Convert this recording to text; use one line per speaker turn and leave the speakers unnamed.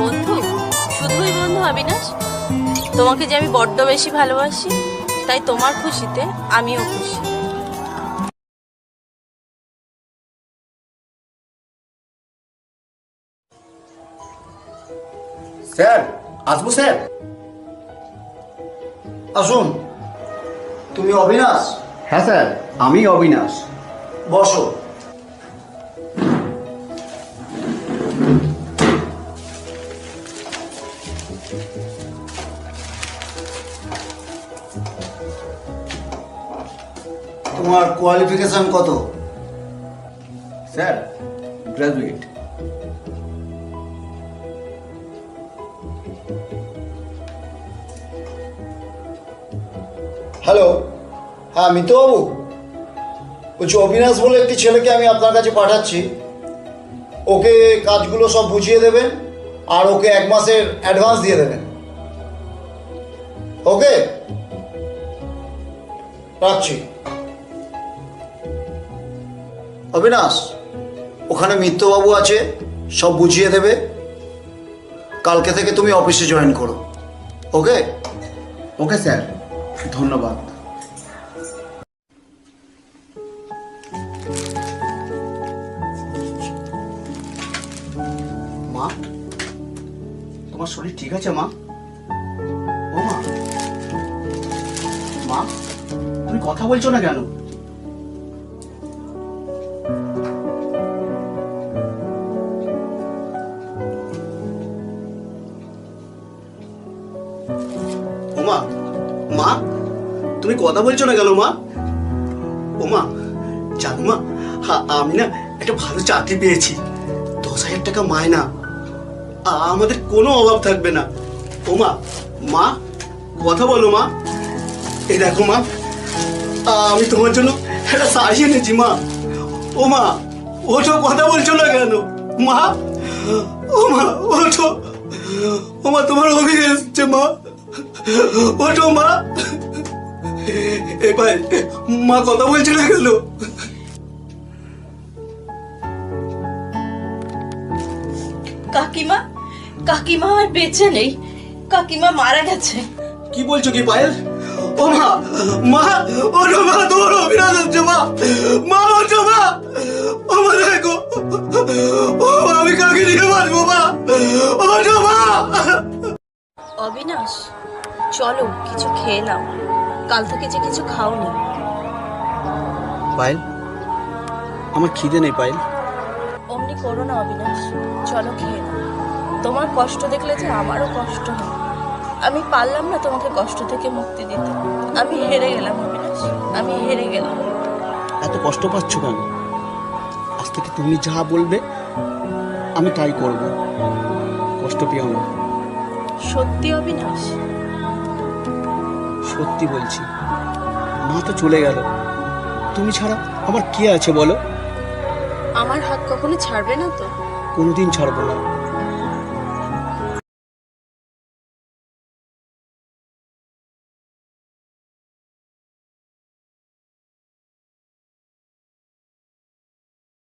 বন্ধু, শুধুই বন্ধু অবিনাশ? তোমাকে যে আমি বড্ড বেশি ভালোবাসি, তাই তোমার খুশিতে আমিও খুশি।
স্যার, আসবো স্যার?
আসুন। তুমি অবিনাশ?
হ্যাঁ স্যার, আমি অবিনাশ।
বসো। তোমার কোয়ালিফিকেশন কত?
Sir, graduate.
হ্যালো, হ্যাঁ মিতবাবু বলছি, অবিনাশ বলে একটি ছেলেকে আমি আপনার কাছে পাঠাচ্ছি। ওকে কাজগুলো সব বুঝিয়ে দেবেন আর ওকে 1 মাসের অ্যাডভান্স দিয়ে দেবেন। ওকে, রাখছি। অবিনাশ, ওখানে মিত্রবাবু আছে, সব বুঝিয়ে দেবে। কালকে থেকে তুমি অফিসে জয়েন করো। ওকে?
ওকে স্যার, ধন্যবাদ। মা, তোমার শরীর ঠিক আছে মা? ও মা, মা তুমি কথা বলছো না কেন? ও মা, মা তুমি কথা বলছো না কেন মা? ও মা, জানো মা, আমি না একটা ভালো চাকরি পেয়েছি। 10,000 টাকা মায়না, আমাদের কোনো অভাব থাকবে না। ও মা, মা কথা বলো মা। এই দেখো মা, আমি তোমার জন্য একটা শাড়ি এনেছি মা। ও মা, ওঠো, কথা বলছো না কেন মা? ও মা ওঠো, ও মা তোমার অভিযোগ এসছে মা, ওঠো মা। এ ভাই, মা কথা বলছে না কেন?
কাকিমা, কাকিমা আর বেঁচে নেই, কাকিমা মারা গেছে।
কি বলছো কি পায়েল? ও মা, মা ওঠো মা, তোমার অভিনয় হচ্ছে মা। মা ওঠো মা, ও মা দেখো, ও মা, আমি কাকে নিয়ে বাঁচবো মা? ওঠো মা।
অবিনাশ, চলো কিছু খেয়ে নাও, কাল থেকে যে কিছু খাওনি।
পায়েল, আমার খিদে নেই পায়েল।
অমনি করো না অবিনাশ, চলো খেয়ে নাও। তোমার কষ্ট দেখলে যে আমারও কষ্ট হয়। আমি পারলাম না তোমাকে কষ্ট থেকে মুক্তি দিতে। আমি হেরে গেলাম অবিনাশ, আমি হেরে গেলাম।
এত কষ্ট পাচ্ছ কেন? আজ থেকে তুমি যা বলবে আমি তাই করব। কষ্ট পেও না।
সত্যি অবিনাশ?
সত্যি বলছি। মা তো চলে গেল, তুমি ছাড়া আমার কে আছে বলো?
আমার হাত কখনো ছাড়বে না তো?
কোনোদিন ছাড়বো না।